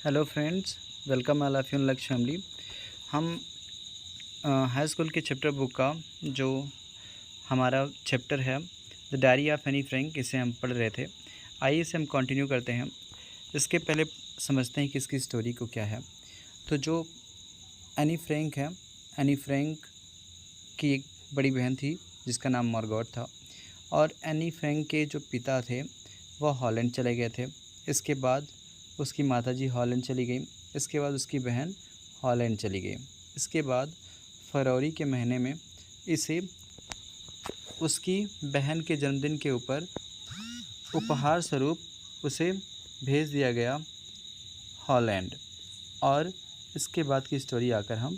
Hello friends, welcome all of you in लक्ष्य family. हम high school के chapter book का जो हमारा चैप्टर है the diary of Anne Frank, इसे हम पढ़ रहे थे। आइए इसे हम कंटिन्यू करते हैं। इसके पहले समझते हैं कि इसकी स्टोरी को क्या है। तो जो एनी फ्रैंक है, एनी फ्रैंक की एक बड़ी बहन थी जिसका नाम मार्गरेट था, और एनी फ्रैंक के जो पिता थे वह हॉलैंड चले गए थे। इसके बाद उसकी माताजी हॉलैंड चली गई। इसके बाद उसकी बहन हॉलैंड चली गई। इसके बाद फरवरी के महीने में इसे उसकी बहन के जन्मदिन के ऊपर उपहार स्वरूप उसे भेज दिया गया हॉलैंड। और इसके बाद की स्टोरी आकर हम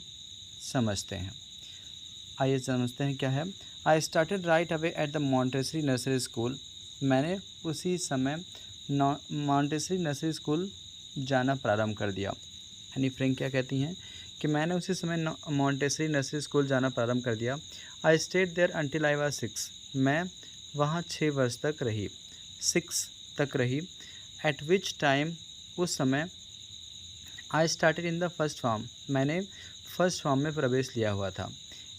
समझते हैं। आइए समझते हैं क्या है। I started right away at the Montessori nursery school. मैंने उसी समय मॉन्टेसरी नर्सरी स्कूल जाना प्रारंभ कर दिया। एनी फ्रैंक क्या कहती हैं कि मैंने उसी समय मॉन्टेसरी नर्सरी स्कूल जाना प्रारंभ कर दिया। I stayed there until I was 6। मैं वहाँ 6 वर्ष तक रही, 6 तक रही। एट विच टाइम, उस समय, I started in the first form, मैंने फर्स्ट फॉर्म में प्रवेश लिया हुआ था।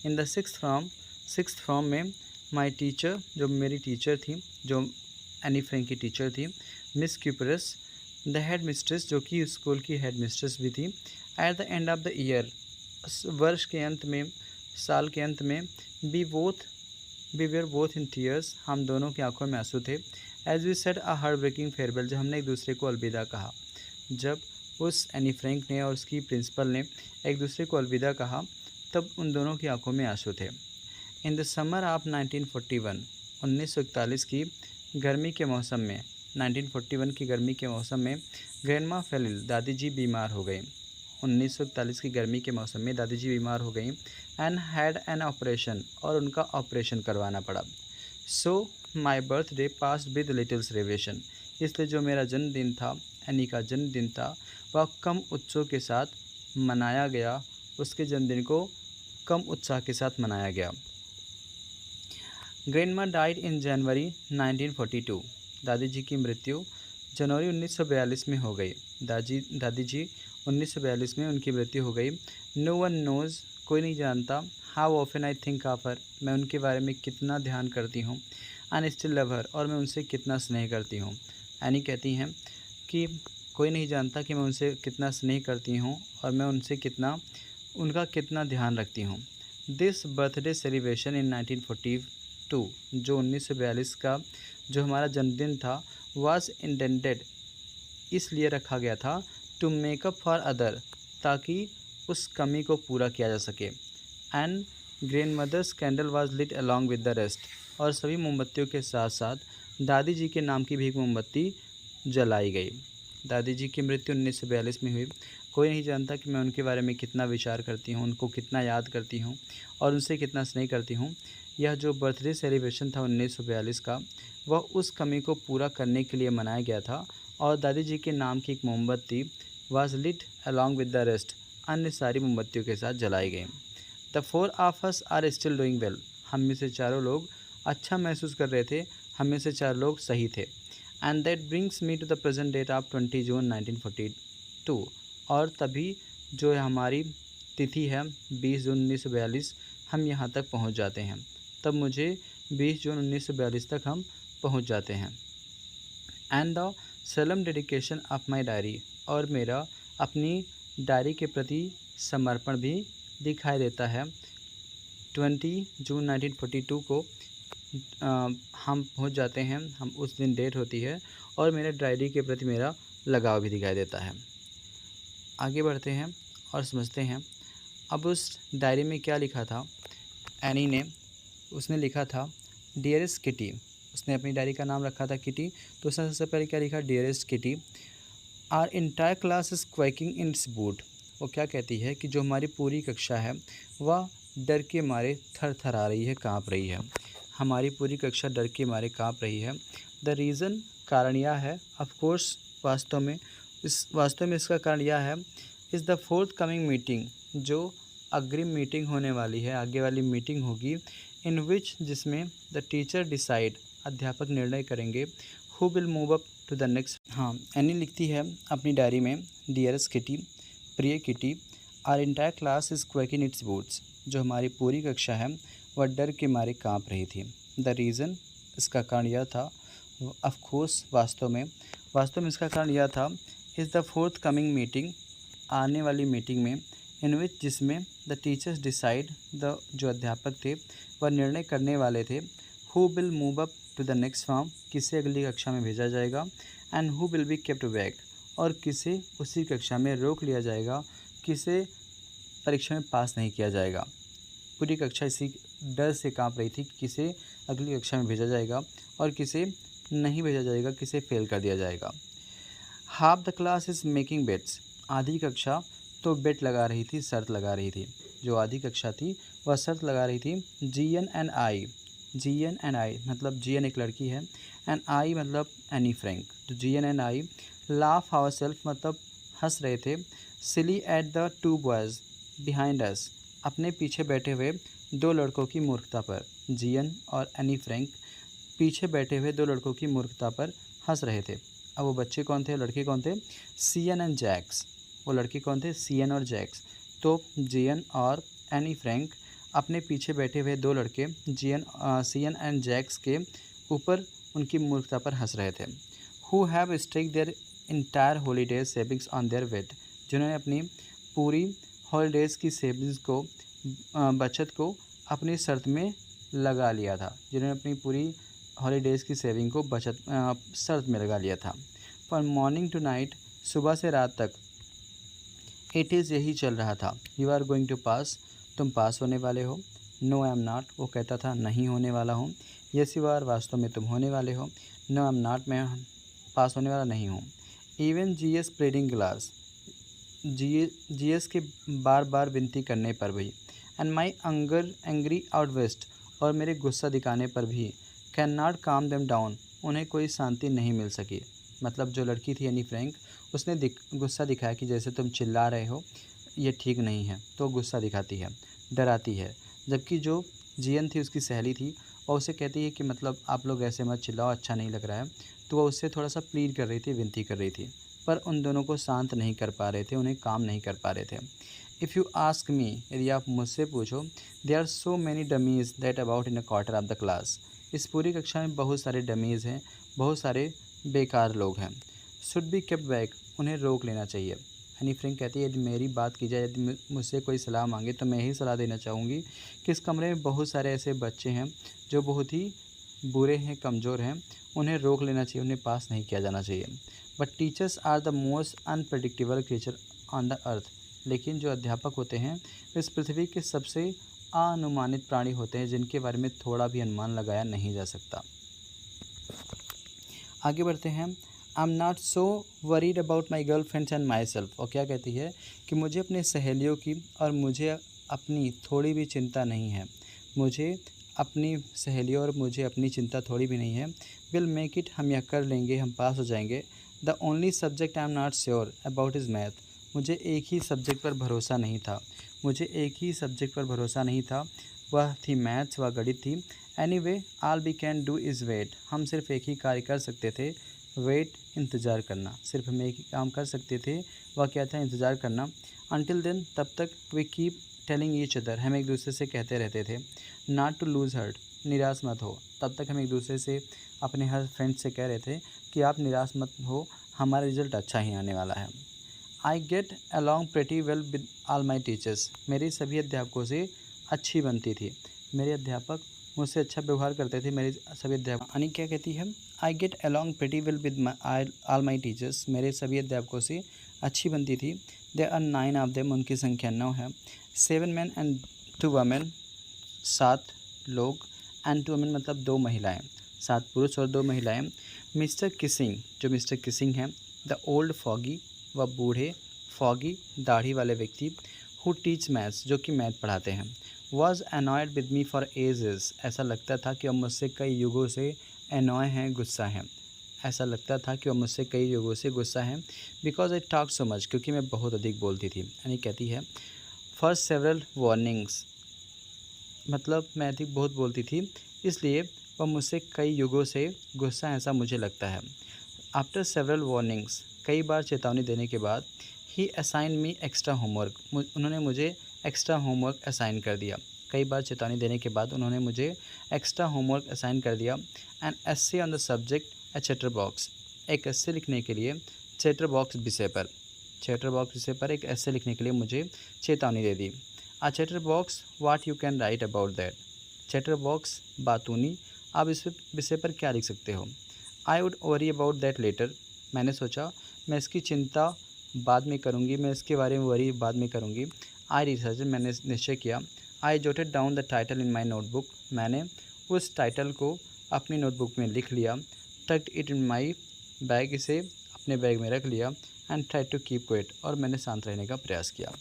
इन द सिक्स्थ फॉर्म में माई टीचर, जो मेरी टीचर थी, जो एनी फ्रैंक की टीचर थी, Miss Kuperus, the headmistress, जो कि स्कूल की हेड मिस्ट्रेस भी थी। At the end of the year, वर्ष के अंत में, साल के अंत में, we were both in tears, हम दोनों की आंखों में आंसू थे। As we said a heartbreaking farewell, जब हमने एक दूसरे को अलविदा कहा। जब उस एनी फ्रैंक ने और उसकी प्रिंसिपल ने एक दूसरे को अलविदा कहा, तब उन दोनों की आंखों में आंसू थे। इन द समर ऑफ 1941, 1941 की गर्मी के मौसम में, 1941 की गर्मी के मौसम में, ग्रैंडमा फेल इल, दादी जी बीमार हो गई। 1941 की गर्मी के मौसम में दादी जी बीमार हो गई। एंड हैड एन ऑपरेशन, और उनका ऑपरेशन करवाना पड़ा। So my birthday passed with little celebration, इसलिए जो मेरा जन्मदिन था, एनी का जन्मदिन था, वह कम उत्सव के साथ मनाया गया। उसके जन्मदिन को कम उत्साह के साथ मनाया गया। ग्रैंडमा डाइड इन जनवरी 1942, दादी जी की मृत्यु जनवरी 1942 में हो गई। दादी जी 1942 में उनकी मृत्यु हो गई। नो वन नोज़, कोई नहीं जानता। How often I think of her, मैं उनके बारे में कितना ध्यान करती हूँ। एंड स्टिल लव हर, और मैं उनसे कितना स्नेह करती हूँ। एनी कहती हैं कि कोई नहीं जानता कि मैं उनसे कितना स्नेह करती हूँ और मैं उनका कितना ध्यान रखती हूँ। दिस बर्थडे सेलिब्रेशन इन 1942, जो 1942 का जो हमारा जन्मदिन था, वाज इंटेंडेड, इसलिए रखा गया था, टू मेकअप फॉर अदर, ताकि उस कमी को पूरा किया जा सके। And grandmother's candle was lit along with the rest, और सभी मोमबत्तियों के साथ साथ दादी जी के नाम की भी एक मोमबत्ती जलाई गई। दादी जी की मृत्यु 1942 में हुई। कोई नहीं जानता कि मैं उनके बारे में कितना विचार करती हूँ, उनको कितना याद करती हूँ और उनसे कितना स्नेह करती हूँ। यह जो बर्थडे सेलिब्रेशन था 1942 का, वह उस कमी को पूरा करने के लिए मनाया गया था, और दादी जी के नाम की एक मोमबत्ती was lit along with the rest, अन्य सारी मोमबत्तियों के साथ जलाई गई। The 4 of us are still doing well, हम में से चारों लोग अच्छा महसूस कर रहे थे, हम में से 4 लोग सही थे। And that brings me to the present date of 20 June 1942, और तभी जो हमारी तिथि है 20 जून 1942, हम यहाँ तक पहुँच जाते हैं। तब मुझे 20 जून 1942 तक हम पहुँच जाते हैं। And the solemn dedication of my diary, और मेरा अपनी डायरी के प्रति समर्पण भी दिखाई देता है। 20 जून 1942 को हम पहुंच जाते हैं, हम उस दिन डेट होती है, और मेरे डायरी के प्रति मेरा लगाव भी दिखाई देता है। आगे बढ़ते हैं और समझते हैं अब उस डायरी में क्या लिखा था। एनी ने, उसने लिखा था डियरेस्ट किटी, उसने अपनी डायरी का नाम रखा था किटी, तो उसने सबसे पहले क्या लिखा, dearest Kitty, our entire class is quaking in its boot. वो क्या कहती है कि जो हमारी पूरी कक्षा है वह डर के मारे थर थरा रही है, काँप रही है। हमारी पूरी कक्षा डर के मारे काँप रही है। द रीज़न, कारण यह है, ऑफ कोर्स, वास्तव में इसका कारण यह है, is the fourth coming meeting, जो अग्रिम मीटिंग होने वाली है, आगे वाली मीटिंग होगी, इन विच, जिसमें द टीचर डिसाइड, अध्यापक निर्णय करेंगे, who will move up to the next हाँ, एनी लिखती है अपनी डायरी में, डियरेस्ट किटी, प्रिय Kitty, our entire class is quaking its boots. जो हमारी पूरी कक्षा है वह डर के मारे काँप रही थी। द रीज़न, इसका कारण यह था, ऑफ कोर्स, वास्तव में इसका कारण यह था, is the fourth coming meeting, आने वाली मीटिंग में, इन विच, जिसमें द टीचर्स डिसाइड, द जो अध्यापक थे वह निर्णय करने वाले थे, who will move up to the next form, किसे अगली कक्षा में भेजा जाएगा, and who will be kept back, और किसे उसी कक्षा में रोक लिया जाएगा, किसे परीक्षा में पास नहीं किया जाएगा। पूरी कक्षा इसी डर से कांप रही थी कि किसे अगली कक्षा में भेजा जाएगा और किसे नहीं भेजा जाएगा, किसे फेल कर दिया जाएगा। Half the class is making bets, आधी कक्षा तो बेट लगा रही थी, शर्त लगा रही थी। जो आधी कक्षा थी वह शर्त लगा रही थी। जी एन एंड आई मतलब जी एन एक लड़की है, एंड आई मतलब एनी फ्रैंक। तो G N and I laugh ourselves मतलब हंस रहे थे। Silly at the two boys behind us, अपने पीछे बैठे हुए दो लड़कों की मूर्खता पर। जी एन और एनी फ्रैंक पीछे बैठे हुए दो लड़कों की मूर्खता पर हंस रहे थे। अब वो बच्चे कौन थे, लड़के कौन थे? C N and Jacques. वो लड़के कौन थे? सी एन और जैक्स। तो जी एन और एनी फ्रैंक अपने पीछे बैठे हुए दो लड़के सी एन एंड जैक्स के ऊपर उनकी मूर्खता पर हंस रहे थे। Who have stake their entire holidays savings on their wait, जिन्होंने अपनी पूरी हॉलीडेज़ की सेविंग्स को, बचत को अपनी शर्त में लगा लिया था। जिन्होंने अपनी पूरी हॉलीडेज़ की सेविंग को शर्त में लगा लिया था। फ्रॉम मॉर्निंग टू नाइट, सुबह से रात तक, इट इज़ यही चल रहा था। यू आर गोइंग टू पास, तुम पास होने वाले हो। नो आई एम नॉट, वो कहता था नहीं होने वाला हूँ। यस यू आर, वास्तव में तुम होने वाले हो। नो आई एम नॉट, मैं पास होने वाला नहीं हूँ। Even G S pleading glass, G S के बार बार विनती करने पर भी, एंड माई एंग्री आउटवेस्ट, और मेरे गुस्सा दिखाने पर भी, कैन नॉट काम देम डाउन, उन्हें कोई शांति नहीं मिल सकी। मतलब जो लड़की थी एनी फ्रैंक, उसने गुस्सा दिखाया कि जैसे तुम चिल्ला रहे हो ये ठीक नहीं है, तो गुस्सा दिखाती है, डराती है। जबकि जो जीएन थी उसकी सहेली थी, और उसे कहती है कि मतलब आप लोग ऐसे मत चिल्लाओ, अच्छा नहीं लग रहा है। तो वह उससे थोड़ा सा प्लीड कर रही थी, विनती कर रही थी, पर उन दोनों को शांत नहीं कर पा रहे थे, उन्हें काम नहीं कर पा रहे थे। इफ़ यू आस्क मी, यदि आप मुझसे पूछो, they are so many dummies that about in a quarter of the class, इस पूरी कक्षा में बहुत सारे डमीज़ हैं, बहुत सारे बेकार लोग हैं। शुड बी केप्ट बैक, उन्हें रोक लेना चाहिए। एनी फ्रैंक कहती है, यदि मेरी बात की जाए, यदि मुझसे कोई सलाह मांगे तो मैं ही सलाह देना चाहूँगी कि इस कमरे में बहुत सारे ऐसे बच्चे हैं जो बहुत ही बुरे हैं, कमज़ोर हैं, उन्हें रोक लेना चाहिए, उन्हें पास नहीं किया जाना चाहिए। But teachers are the most unpredictable creature on the earth, लेकिन जो अध्यापक होते हैं वे इस पृथ्वी के सबसे अनुमानित प्राणी होते हैं, जिनके बारे में थोड़ा भी अनुमान लगाया नहीं जा सकता। आगे बढ़ते हैं। I am not so worried about my girl friends and my self, और क्या कहती है कि मुझे अपनी सहेलियों की और मुझे अपनी थोड़ी भी चिंता नहीं है। मुझे अपनी सहेलियों और मुझे अपनी चिंता थोड़ी भी नहीं है। विल मेक इट, हम यह कर लेंगे, हम पास हो जाएंगे। The only subject I am not sure about is math, मुझे एक ही सब्जेक्ट पर भरोसा नहीं था, मुझे एक ही सब्जेक्ट पर भरोसा नहीं था, वह थी मैथ्स, वह गणित थी। Anyway all we can do is wait, हम सिर्फ एक ही कार्य कर सकते थे, वेट, इंतज़ार करना। सिर्फ हम एक ही काम कर सकते थे, वह क्या था? इंतज़ार करना। अनटिल देन, तब तक, we keep telling each other, हम एक दूसरे से कहते रहते थे, नॉट टू लूज़ हर्ट, निराश मत हो। तब तक हम एक दूसरे से, अपने हर फ्रेंड से कह रहे थे कि आप निराश मत हो, हमारा रिज़ल्ट अच्छा ही आने वाला है। I get along pretty well with all my teachers, मेरी सभी अध्यापकों से अच्छी बनती थी। मेरे अध्यापक मुझसे अच्छा व्यवहार करते थे, मेरे सभी अध्यापक। अनी क्या कहती है? I get along pretty well with all my teachers, मेरे सभी अध्यापकों से अच्छी बनती थी। दे आर 9 ऑफ देम, उनकी संख्या 9 है। 7 मैन एंड 2 वमेन, 7 लोग, एंड 2 वमेन मतलब 2 महिलाएँ, 7 पुरुष और 2 महिलाएँ। मिस्टर किसिंग, जो मिस्टर किसिंग हैं, द ओल्ड फॉगी, व बूढ़े, फॉगी दाढ़ी वाले व्यक्ति, हु टीच मैथ्स, जो कि मैथ पढ़ाते हैं, was annoyed with me for ages, ऐसा लगता था कि वह मुझसे कई युगों से एनॉय हैं, गुस्सा हैं। ऐसा लगता था कि वह मुझसे कई युगों से गुस्सा हैं। Because I talk so much, क्योंकि मैं बहुत अधिक बोलती थी। यानी कहती है, फॉर सेवरल वार्निंग्स, मतलब मैं अधिक बहुत बोलती थी, इसलिए वह मुझसे कई युगों से गुस्सा, ऐसा मुझे लगता है। आफ्टर सेवरल वार्निंग्स, कई बार चेतावनी देने के बाद, ही असाइन मी एक्स्ट्रा होमवर्क, उन्होंने मुझे एक्स्ट्रा होमवर्क असाइन कर दिया। कई बार चेतावनी देने के बाद उन्होंने मुझे एक्स्ट्रा होमवर्क असाइन कर दिया। An essay on the subject a chatterbox, एक एस्से लिखने के लिए चैटर बॉक्स विषय पर, चैटर बॉक्स विषय पर एक एस्से लिखने के लिए मुझे चेतावनी दे दी। A chatterbox what you can write about that, chatterbox बातूनी, आप इस विषय पर क्या लिख सकते हो। I would worry about that letter, मैंने सोचा मैं इसकी चिंता बाद में करूँगी, मैं इसके बारे में वरी बाद में करूँगी। आई रिसर्च, मैंने निश्चय किया। I jotted down the title in my notebook, मैंने उस टाइटल को अपनी नोटबुक में लिख लिया। Tucked it in my bag, इसे अपने बैग में रख लिया। And try to keep quiet, और मैंने शांत रहने का प्रयास किया।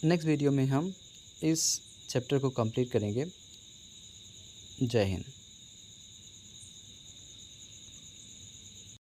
नेक्स्ट वीडियो में हम इस चैप्टर को कंप्लीट करेंगे। जय हिंद।